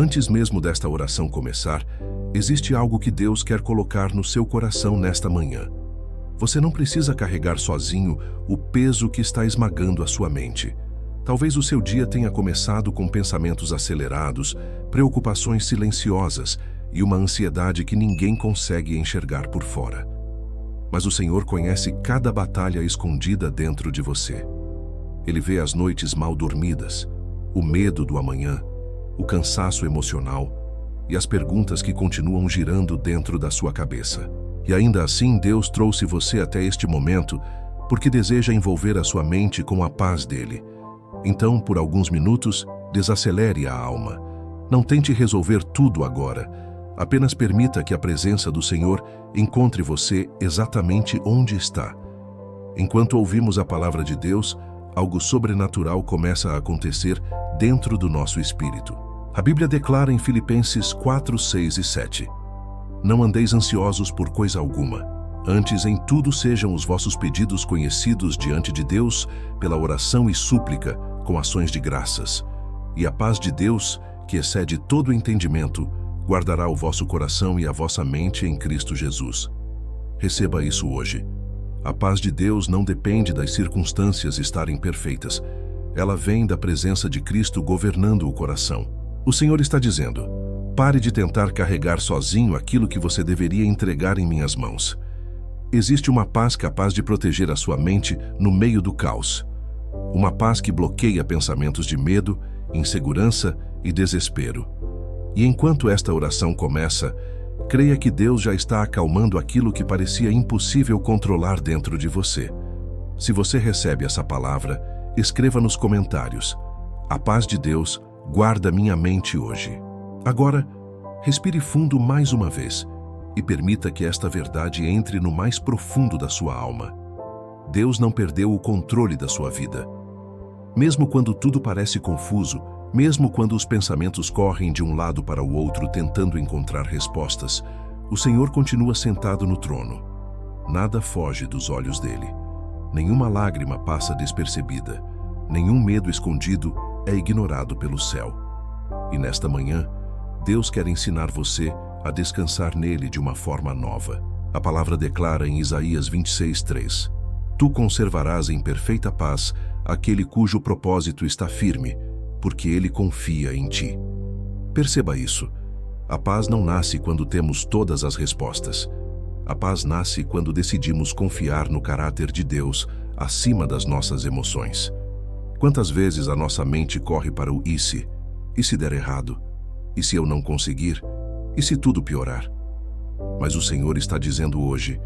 Antes mesmo desta oração começar, existe algo que Deus quer colocar no seu coração nesta manhã. Você não precisa carregar sozinho o peso que está esmagando a sua mente. Talvez o seu dia tenha começado com pensamentos acelerados, preocupações silenciosas e uma ansiedade que ninguém consegue enxergar por fora. Mas o Senhor conhece cada batalha escondida dentro de você. Ele vê as noites mal dormidas, o medo do amanhã, o cansaço emocional e as perguntas que continuam girando dentro da sua cabeça. E ainda assim, Deus trouxe você até este momento porque deseja envolver a sua mente com a paz dele. Então, por alguns minutos, desacelere a alma. Não tente resolver tudo agora. Apenas permita que a presença do Senhor encontre você exatamente onde está. Enquanto ouvimos a palavra de Deus, algo sobrenatural começa a acontecer dentro do nosso espírito. A Bíblia declara em Filipenses 4, 6 e 7: Não andeis ansiosos por coisa alguma. Antes, em tudo sejam os vossos pedidos conhecidos diante de Deus pela oração e súplica, com ações de graças. E a paz de Deus, que excede todo o entendimento, guardará o vosso coração e a vossa mente em Cristo Jesus. Receba isso hoje. A paz de Deus não depende das circunstâncias estarem perfeitas. Ela vem da presença de Cristo governando o coração. O Senhor está dizendo: pare de tentar carregar sozinho aquilo que você deveria entregar em minhas mãos. Existe uma paz capaz de proteger a sua mente no meio do caos. Uma paz que bloqueia pensamentos de medo, insegurança e desespero. E enquanto esta oração começa, creia que Deus já está acalmando aquilo que parecia impossível controlar dentro de você. Se você recebe essa palavra, escreva nos comentários: a paz de Deus guarda minha mente hoje. Agora, respire fundo mais uma vez e permita que esta verdade entre no mais profundo da sua alma. Deus não perdeu o controle da sua vida. Mesmo quando tudo parece confuso, mesmo quando os pensamentos correm de um lado para o outro tentando encontrar respostas, o Senhor continua sentado no trono. Nada foge dos olhos dele. Nenhuma lágrima passa despercebida. Nenhum medo escondido é ignorado pelo céu. E nesta manhã, Deus quer ensinar você a descansar nele de uma forma nova. A palavra declara em Isaías 26:3: Tu conservarás em perfeita paz aquele cujo propósito está firme, porque ele confia em ti. Perceba isso. A paz não nasce quando temos todas as respostas. A paz nasce quando decidimos confiar no caráter de Deus acima das nossas emoções. Quantas vezes a nossa mente corre para o e se? E se der errado? E se eu não conseguir? E se tudo piorar? Mas o Senhor está dizendo hoje: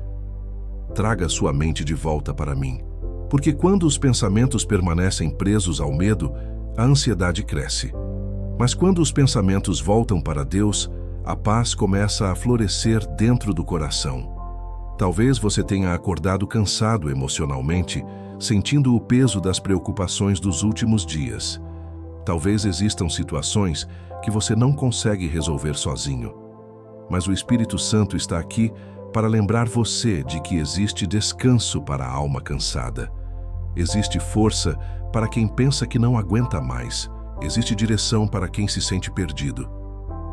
traga sua mente de volta para mim. Porque quando os pensamentos permanecem presos ao medo, a ansiedade cresce. Mas quando os pensamentos voltam para Deus, a paz começa a florescer dentro do coração. Talvez você tenha acordado cansado emocionalmente, sentindo o peso das preocupações dos últimos dias. Talvez existam situações que você não consegue resolver sozinho. Mas o Espírito Santo está aqui para lembrar você de que existe descanso para a alma cansada. Existe força para quem pensa que não aguenta mais. Existe direção para quem se sente perdido.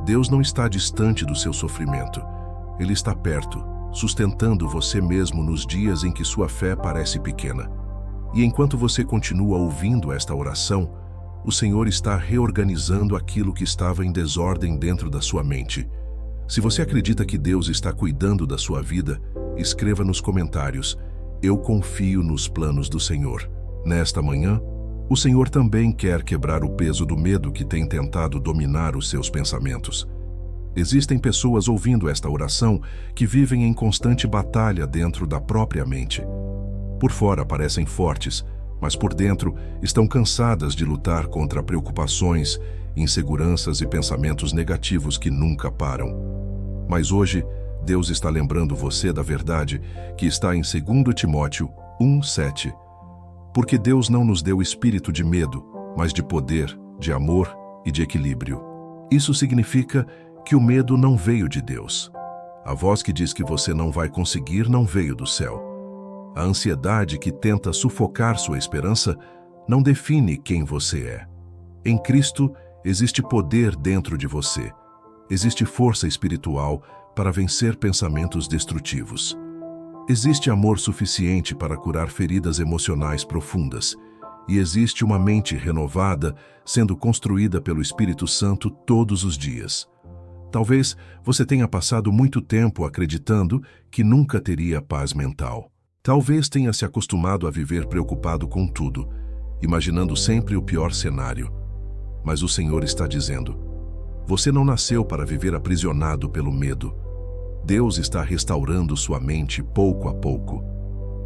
Deus não está distante do seu sofrimento. Ele está perto, sustentando você mesmo nos dias em que sua fé parece pequena. E enquanto você continua ouvindo esta oração, o Senhor está reorganizando aquilo que estava em desordem dentro da sua mente. Se você acredita que Deus está cuidando da sua vida, escreva nos comentários: eu confio nos planos do Senhor. Nesta manhã, o Senhor também quer quebrar o peso do medo que tem tentado dominar os seus pensamentos. Existem pessoas ouvindo esta oração que vivem em constante batalha dentro da própria mente. Por fora parecem fortes, mas por dentro estão cansadas de lutar contra preocupações, inseguranças e pensamentos negativos que nunca param. Mas hoje, Deus está lembrando você da verdade que está em 2 Timóteo 1:7. Porque Deus não nos deu espírito de medo, mas de poder, de amor e de equilíbrio. Isso significa que o medo não veio de Deus. A voz que diz que você não vai conseguir não veio do céu. A ansiedade que tenta sufocar sua esperança não define quem você é. Em Cristo, Existe poder dentro de você. Existe força espiritual para vencer pensamentos destrutivos. Existe amor suficiente para curar feridas emocionais profundas. E existe uma mente renovada sendo construída pelo Espírito Santo todos os dias. Talvez você tenha passado muito tempo acreditando que nunca teria paz mental. Talvez tenha se acostumado a viver preocupado com tudo, imaginando sempre o pior cenário. Mas o Senhor está dizendo: você não nasceu para viver aprisionado pelo medo. Deus está restaurando sua mente pouco a pouco.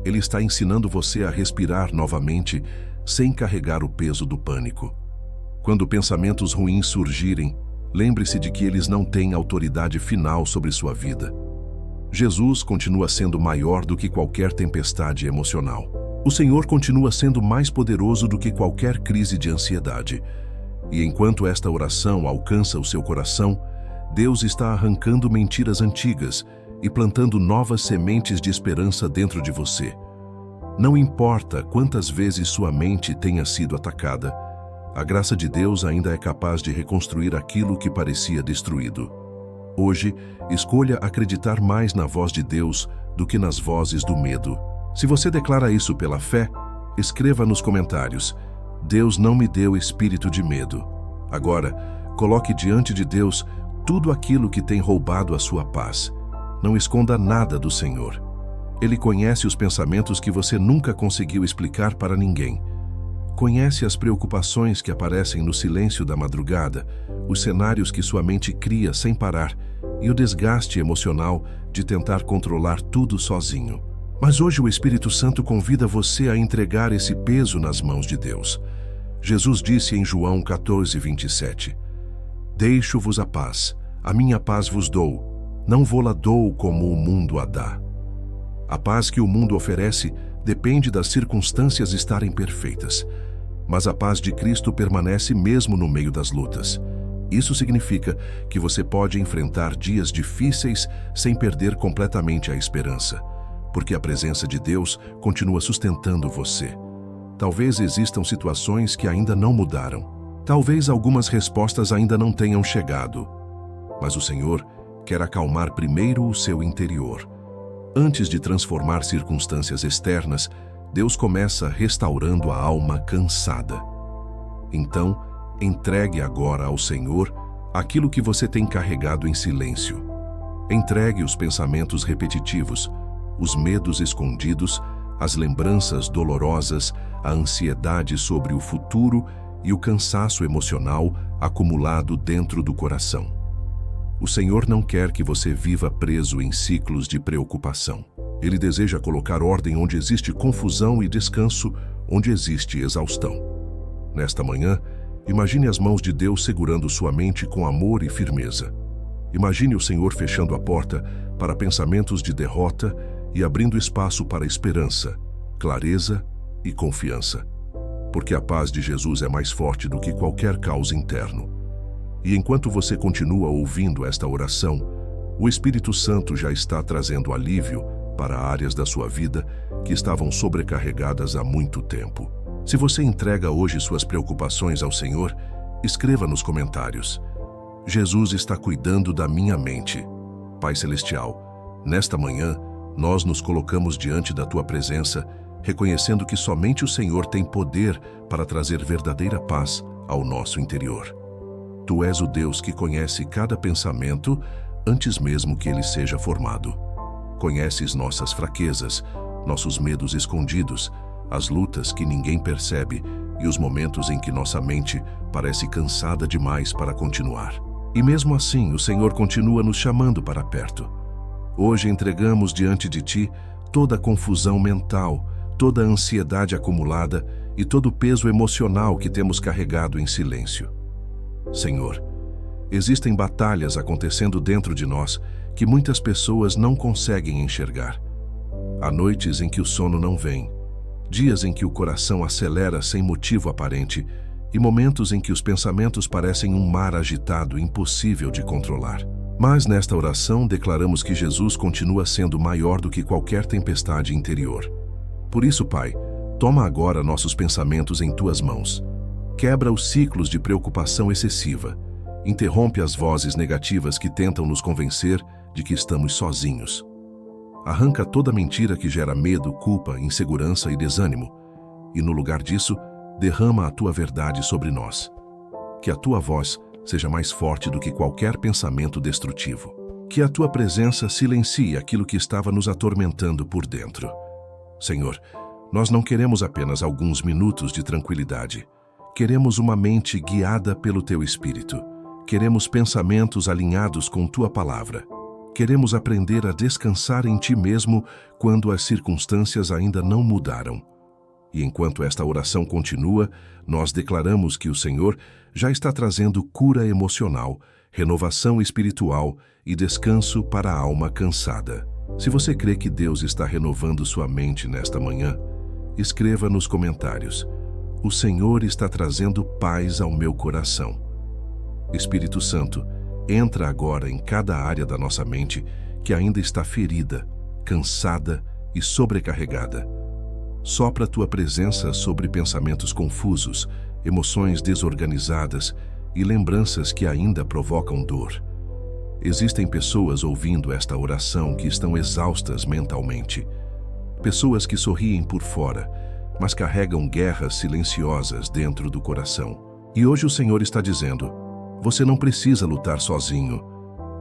Ele está ensinando você a respirar novamente sem carregar o peso do pânico. Quando pensamentos ruins surgirem, lembre-se de que eles não têm autoridade final sobre sua vida. Jesus continua sendo maior do que qualquer tempestade emocional. O Senhor continua sendo mais poderoso do que qualquer crise de ansiedade. E enquanto esta oração alcança o seu coração, Deus está arrancando mentiras antigas e plantando novas sementes de esperança dentro de você. Não importa quantas vezes sua mente tenha sido atacada, a graça de Deus ainda é capaz de reconstruir aquilo que parecia destruído. Hoje, escolha acreditar mais na voz de Deus do que nas vozes do medo. Se você declara isso pela fé, escreva nos comentários: Deus não me deu espírito de medo. Agora, coloque diante de Deus tudo aquilo que tem roubado a sua paz. Não esconda nada do Senhor. Ele conhece os pensamentos que você nunca conseguiu explicar para ninguém. Conhece as preocupações que aparecem no silêncio da madrugada, os cenários que sua mente cria sem parar e o desgaste emocional de tentar controlar tudo sozinho. Mas hoje o Espírito Santo convida você a entregar esse peso nas mãos de Deus. Jesus disse em João 14:27, Deixo-vos a paz, a minha paz vos dou, não vô-la dou como o mundo a dá. A paz que o mundo oferece depende das circunstâncias estarem perfeitas, mas a paz de Cristo permanece mesmo no meio das lutas. Isso significa que você pode enfrentar dias difíceis sem perder completamente a esperança, porque a presença de Deus continua sustentando você. Talvez existam situações que ainda não mudaram. Talvez algumas respostas ainda não tenham chegado. Mas o Senhor quer acalmar primeiro o seu interior. Antes de transformar circunstâncias externas, Deus começa restaurando a alma cansada. Então, entregue agora ao Senhor aquilo que você tem carregado em silêncio. Entregue os pensamentos repetitivos, os medos escondidos, as lembranças dolorosas, a ansiedade sobre o futuro e o cansaço emocional acumulado dentro do coração. O Senhor não quer que você viva preso em ciclos de preocupação. Ele deseja colocar ordem onde existe confusão e descanso onde existe exaustão. Nesta manhã, imagine as mãos de Deus segurando sua mente com amor e firmeza. Imagine o Senhor fechando a porta para pensamentos de derrota e abrindo espaço para esperança, clareza e confiança. Porque a paz de Jesus é mais forte do que qualquer caos interno. E enquanto você continua ouvindo esta oração, o Espírito Santo já está trazendo alívio para áreas da sua vida que estavam sobrecarregadas há muito tempo. Se você entrega hoje suas preocupações ao Senhor, escreva nos comentários: Jesus está cuidando da minha mente. Pai Celestial, nesta manhã, nós nos colocamos diante da Tua presença, reconhecendo que somente o Senhor tem poder para trazer verdadeira paz ao nosso interior. Tu és o Deus que conhece cada pensamento antes mesmo que ele seja formado. Conheces nossas fraquezas, nossos medos escondidos, as lutas que ninguém percebe e os momentos em que nossa mente parece cansada demais para continuar. E mesmo assim, o Senhor continua nos chamando para perto. Hoje entregamos diante de Ti toda a confusão mental, toda a ansiedade acumulada e todo o peso emocional que temos carregado em silêncio. Senhor, existem batalhas acontecendo dentro de nós que muitas pessoas não conseguem enxergar. Há noites em que o sono não vem, dias em que o coração acelera sem motivo aparente e momentos em que os pensamentos parecem um mar agitado impossível de controlar. Mas nesta oração declaramos que Jesus continua sendo maior do que qualquer tempestade interior. Por isso, Pai, toma agora nossos pensamentos em Tuas mãos. Quebra os ciclos de preocupação excessiva. Interrompe as vozes negativas que tentam nos convencer de que estamos sozinhos. Arranca toda mentira que gera medo, culpa, insegurança e desânimo, e no lugar disso, derrama a tua verdade sobre nós. Que a tua voz seja mais forte do que qualquer pensamento destrutivo. Que a tua presença silencie aquilo que estava nos atormentando por dentro. Senhor, nós não queremos apenas alguns minutos de tranquilidade. Queremos uma mente guiada pelo teu Espírito. Queremos pensamentos alinhados com tua palavra. Queremos aprender a descansar em ti mesmo quando as circunstâncias ainda não mudaram. E enquanto esta oração continua, nós declaramos que o Senhor já está trazendo cura emocional, renovação espiritual e descanso para a alma cansada. Se você crê que Deus está renovando sua mente nesta manhã, escreva nos comentários: o Senhor está trazendo paz ao meu coração. Espírito Santo, entra agora em cada área da nossa mente que ainda está ferida, cansada e sobrecarregada. Sopra a tua presença sobre pensamentos confusos, emoções desorganizadas e lembranças que ainda provocam dor. Existem pessoas ouvindo esta oração que estão exaustas mentalmente. Pessoas que sorriem por fora, mas carregam guerras silenciosas dentro do coração. E hoje o Senhor está dizendo: você não precisa lutar sozinho.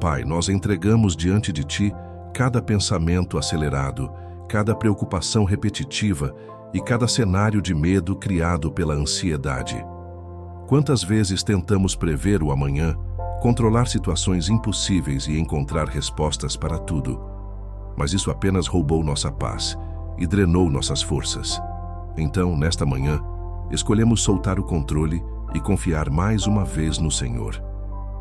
Pai, nós entregamos diante de ti cada pensamento acelerado, cada preocupação repetitiva e cada cenário de medo criado pela ansiedade. Quantas vezes tentamos prever o amanhã, controlar situações impossíveis e encontrar respostas para tudo? Mas isso apenas roubou nossa paz e drenou nossas forças. Então, nesta manhã, escolhemos soltar o controle e confiar mais uma vez no Senhor.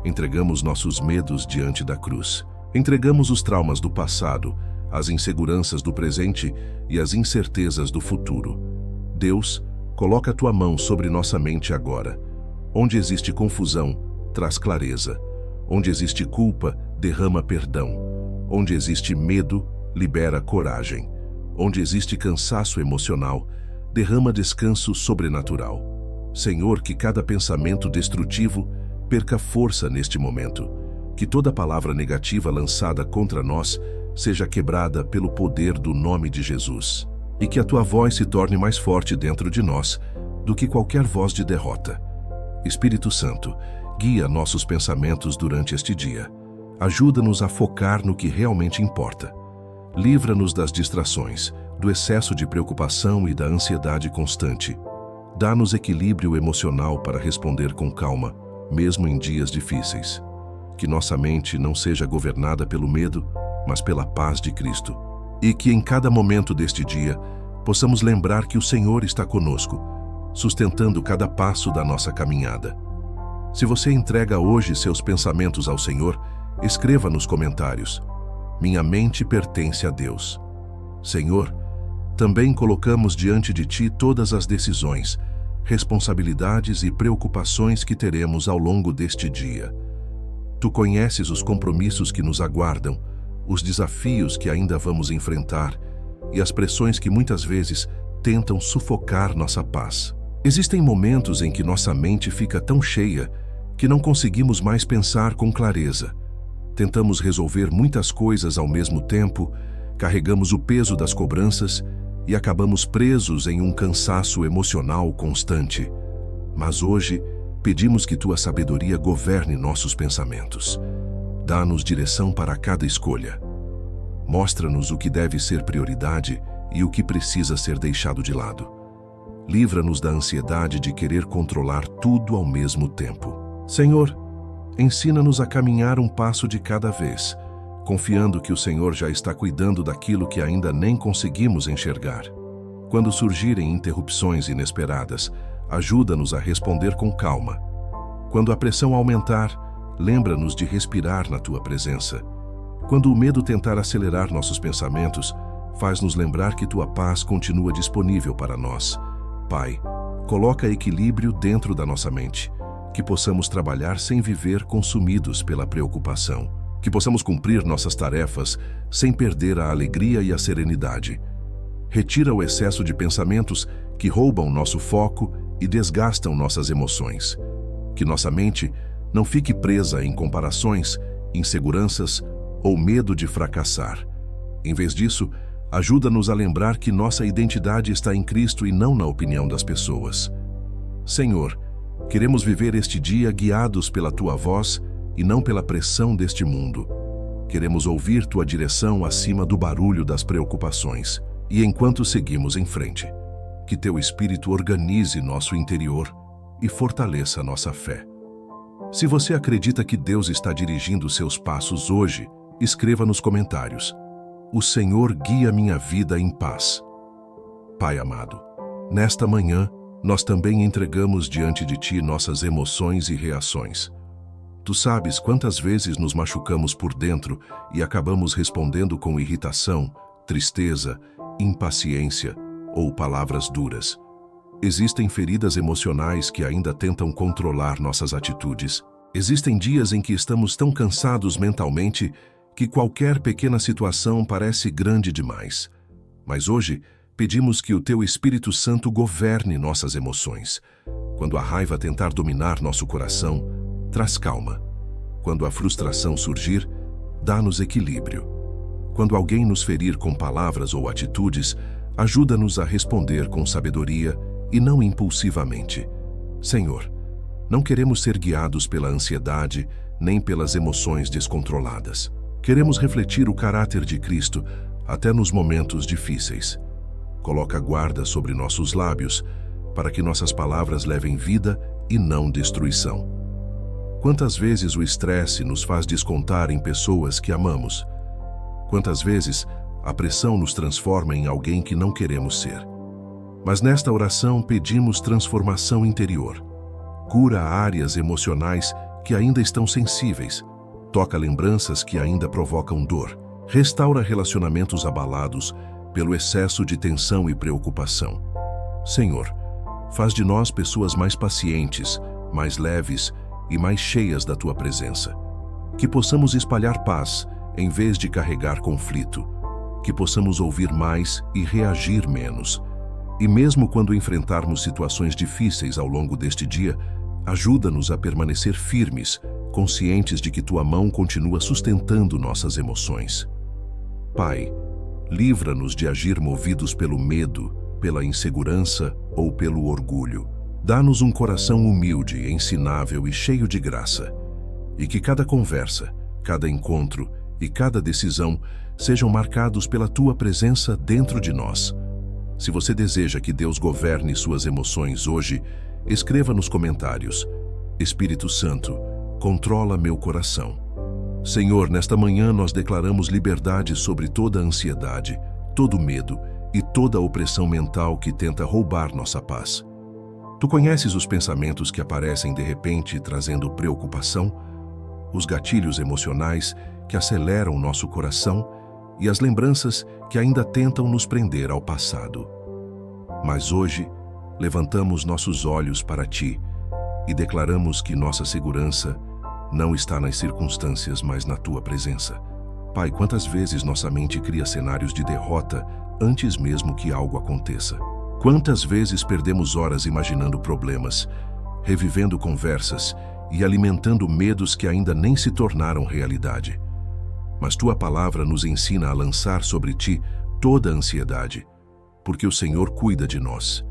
Entregamos nossos medos diante da cruz. Entregamos os traumas do passado, as inseguranças do presente e as incertezas do futuro. Deus, coloca a tua mão sobre nossa mente agora. Onde existe confusão, traz clareza. Onde existe culpa, derrama perdão. Onde existe medo, libera coragem. Onde existe cansaço emocional, derrama descanso sobrenatural. Senhor, que cada pensamento destrutivo perca força neste momento. Que toda palavra negativa lançada contra nós seja quebrada pelo poder do nome de Jesus. E que a tua voz se torne mais forte dentro de nós do que qualquer voz de derrota. Espírito Santo, guia nossos pensamentos durante este dia. Ajuda-nos a focar no que realmente importa. Livra-nos das distrações, do excesso de preocupação e da ansiedade constante. Dá-nos equilíbrio emocional para responder com calma, mesmo em dias difíceis. Que nossa mente não seja governada pelo medo, mas pela paz de Cristo. E que em cada momento deste dia, possamos lembrar que o Senhor está conosco, sustentando cada passo da nossa caminhada. Se você entrega hoje seus pensamentos ao Senhor, escreva nos comentários: minha mente pertence a Deus. Senhor, também colocamos diante de Ti todas as decisões, responsabilidades e preocupações que teremos ao longo deste dia. Tu conheces os compromissos que nos aguardam, os desafios que ainda vamos enfrentar e as pressões que muitas vezes tentam sufocar nossa paz. Existem momentos em que nossa mente fica tão cheia que não conseguimos mais pensar com clareza. Tentamos resolver muitas coisas ao mesmo tempo, carregamos o peso das cobranças e acabamos presos em um cansaço emocional constante. Mas hoje, pedimos que Tua sabedoria governe nossos pensamentos. Dá-nos direção para cada escolha. Mostra-nos o que deve ser prioridade e o que precisa ser deixado de lado. Livra-nos da ansiedade de querer controlar tudo ao mesmo tempo. Senhor, ensina-nos a caminhar um passo de cada vez, confiando que o Senhor já está cuidando daquilo que ainda nem conseguimos enxergar. Quando surgirem interrupções inesperadas, ajuda-nos a responder com calma. Quando a pressão aumentar, lembra-nos de respirar na Tua presença. Quando o medo tentar acelerar nossos pensamentos, faz-nos lembrar que Tua paz continua disponível para nós. Pai, coloca equilíbrio dentro da nossa mente, que possamos trabalhar sem viver consumidos pela preocupação, que possamos cumprir nossas tarefas sem perder a alegria e a serenidade. Retira o excesso de pensamentos que roubam nosso foco e desgastam nossas emoções. Que nossa mente não fique presa em comparações, inseguranças ou medo de fracassar. Em vez disso, ajuda-nos a lembrar que nossa identidade está em Cristo e não na opinião das pessoas. Senhor, queremos viver este dia guiados pela Tua voz e não pela pressão deste mundo. Queremos ouvir Tua direção acima do barulho das preocupações. E enquanto seguimos em frente, que Teu Espírito organize nosso interior e fortaleça nossa fé. Se você acredita que Deus está dirigindo seus passos hoje, escreva nos comentários: O Senhor guia minha vida em paz. Pai amado, nesta manhã, nós também entregamos diante de Ti nossas emoções e reações. Tu sabes quantas vezes nos machucamos por dentro e acabamos respondendo com irritação, tristeza, impaciência ou palavras duras. Existem feridas emocionais que ainda tentam controlar nossas atitudes. Existem dias em que estamos tão cansados mentalmente que qualquer pequena situação parece grande demais. Mas hoje, pedimos que o Teu Espírito Santo governe nossas emoções. Quando a raiva tentar dominar nosso coração, traz calma. Quando a frustração surgir, dá-nos equilíbrio. Quando alguém nos ferir com palavras ou atitudes, ajuda-nos a responder com sabedoria e não impulsivamente. Senhor, não queremos ser guiados pela ansiedade nem pelas emoções descontroladas. Queremos refletir o caráter de Cristo até nos momentos difíceis. Coloca guarda sobre nossos lábios para que nossas palavras levem vida e não destruição. Quantas vezes o estresse nos faz descontar em pessoas que amamos? Quantas vezes a pressão nos transforma em alguém que não queremos ser? Mas nesta oração pedimos transformação interior. Cura áreas emocionais que ainda estão sensíveis. Toca lembranças que ainda provocam dor. Restaura relacionamentos abalados pelo excesso de tensão e preocupação. Senhor, faz de nós pessoas mais pacientes, mais leves e mais cheias da Tua presença. Que possamos espalhar paz em vez de carregar conflito. Que possamos ouvir mais e reagir menos. E mesmo quando enfrentarmos situações difíceis ao longo deste dia, ajuda-nos a permanecer firmes, conscientes de que Tua mão continua sustentando nossas emoções. Pai, livra-nos de agir movidos pelo medo, pela insegurança ou pelo orgulho. Dá-nos um coração humilde, ensinável e cheio de graça. E que cada conversa, cada encontro e cada decisão sejam marcados pela Tua presença dentro de nós. Se você deseja que Deus governe suas emoções hoje, escreva nos comentários: Espírito Santo, controla meu coração. Senhor, nesta manhã nós declaramos liberdade sobre toda a ansiedade, todo medo e toda a opressão mental que tenta roubar nossa paz. Tu conheces os pensamentos que aparecem de repente trazendo preocupação, os gatilhos emocionais que aceleram nosso coração e as lembranças que ainda tentam nos prender ao passado. Mas hoje, levantamos nossos olhos para Ti e declaramos que nossa segurança não está nas circunstâncias, mas na Tua presença. Pai, quantas vezes nossa mente cria cenários de derrota antes mesmo que algo aconteça? Quantas vezes perdemos horas imaginando problemas, revivendo conversas e alimentando medos que ainda nem se tornaram realidade? Mas Tua palavra nos ensina a lançar sobre Ti toda a ansiedade, porque o Senhor cuida de nós.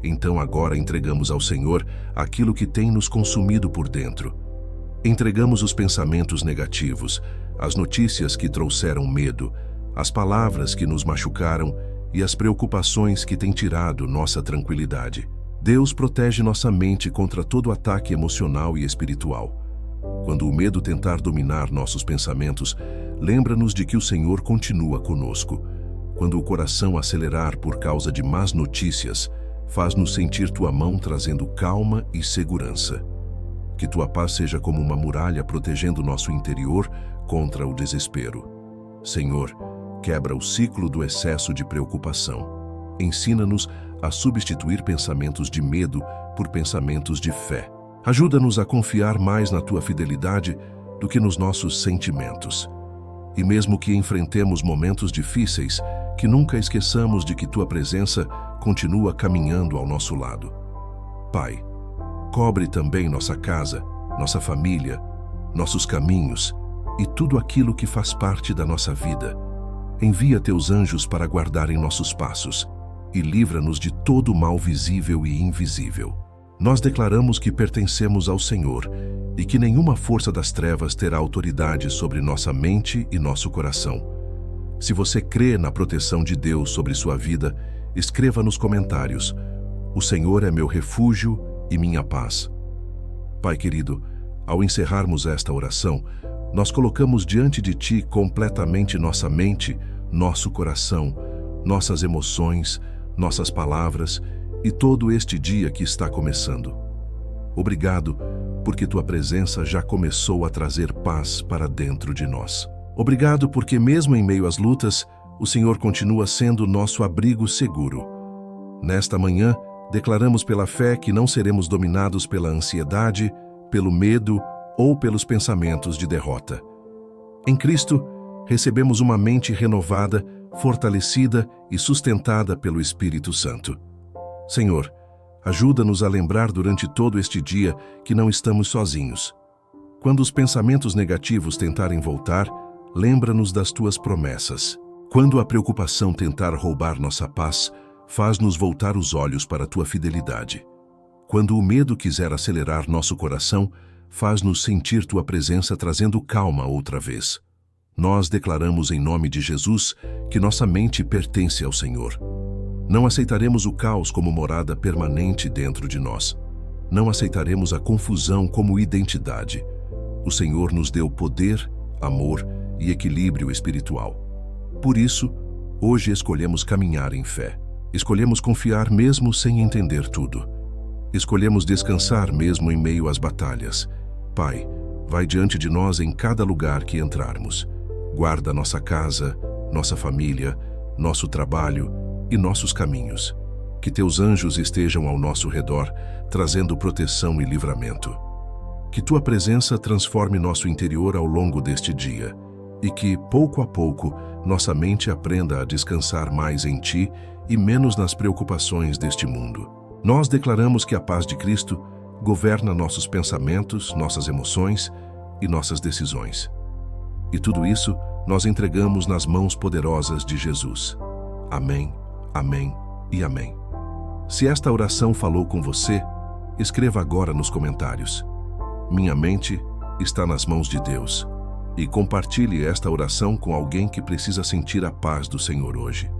Então agora entregamos ao Senhor aquilo que tem nos consumido por dentro. Entregamos os pensamentos negativos, as notícias que trouxeram medo, as palavras que nos machucaram e as preocupações que têm tirado nossa tranquilidade. Deus protege nossa mente contra todo ataque emocional e espiritual. Quando o medo tentar dominar nossos pensamentos, lembra-nos de que o Senhor continua conosco. Quando o coração acelerar por causa de más notícias, faz-nos sentir Tua mão trazendo calma e segurança. Que Tua paz seja como uma muralha protegendo nosso interior contra o desespero. Senhor, quebra o ciclo do excesso de preocupação. Ensina-nos a substituir pensamentos de medo por pensamentos de fé. Ajuda-nos a confiar mais na Tua fidelidade do que nos nossos sentimentos. E mesmo que enfrentemos momentos difíceis, que nunca esqueçamos de que Tua presença continua caminhando ao nosso lado. Pai, cobre também nossa casa, nossa família, nossos caminhos e tudo aquilo que faz parte da nossa vida. Envia teus anjos para guardarem nossos passos e livra-nos de todo o mal visível e invisível. Nós declaramos que pertencemos ao Senhor e que nenhuma força das trevas terá autoridade sobre nossa mente e nosso coração. Se você crê na proteção de Deus sobre sua vida, escreva nos comentários: o Senhor é meu refúgio e minha paz. Pai querido, ao encerrarmos esta oração, nós colocamos diante de Ti completamente nossa mente, nosso coração, nossas emoções, nossas palavras e todo este dia que está começando. Obrigado, porque Tua presença já começou a trazer paz para dentro de nós. Obrigado porque mesmo em meio às lutas, o Senhor continua sendo nosso abrigo seguro. Nesta manhã, declaramos pela fé que não seremos dominados pela ansiedade, pelo medo ou pelos pensamentos de derrota. Em Cristo, recebemos uma mente renovada, fortalecida e sustentada pelo Espírito Santo. Senhor, ajuda-nos a lembrar durante todo este dia que não estamos sozinhos. Quando os pensamentos negativos tentarem voltar, lembra-nos das Tuas promessas. Quando a preocupação tentar roubar nossa paz, faz-nos voltar os olhos para a Tua fidelidade. Quando o medo quiser acelerar nosso coração, faz-nos sentir Tua presença trazendo calma outra vez. Nós declaramos em nome de Jesus que nossa mente pertence ao Senhor. Não aceitaremos o caos como morada permanente dentro de nós. Não aceitaremos a confusão como identidade. O Senhor nos deu poder, amor e equilíbrio espiritual. Por isso, hoje escolhemos caminhar em fé. Escolhemos confiar mesmo sem entender tudo. Escolhemos descansar mesmo em meio às batalhas. Pai, vai diante de nós em cada lugar que entrarmos. Guarda nossa casa, nossa família, nosso trabalho e nossos caminhos. Que Teus anjos estejam ao nosso redor, trazendo proteção e livramento. Que Tua presença transforme nosso interior ao longo deste dia e que, pouco a pouco, nossa mente aprenda a descansar mais em Ti e menos nas preocupações deste mundo. Nós declaramos que a paz de Cristo governa nossos pensamentos, nossas emoções e nossas decisões. E tudo isso nós entregamos nas mãos poderosas de Jesus. Amém, amém e amém. Se esta oração falou com você, escreva agora nos comentários: minha mente está nas mãos de Deus. E compartilhe esta oração com alguém que precisa sentir a paz do Senhor hoje.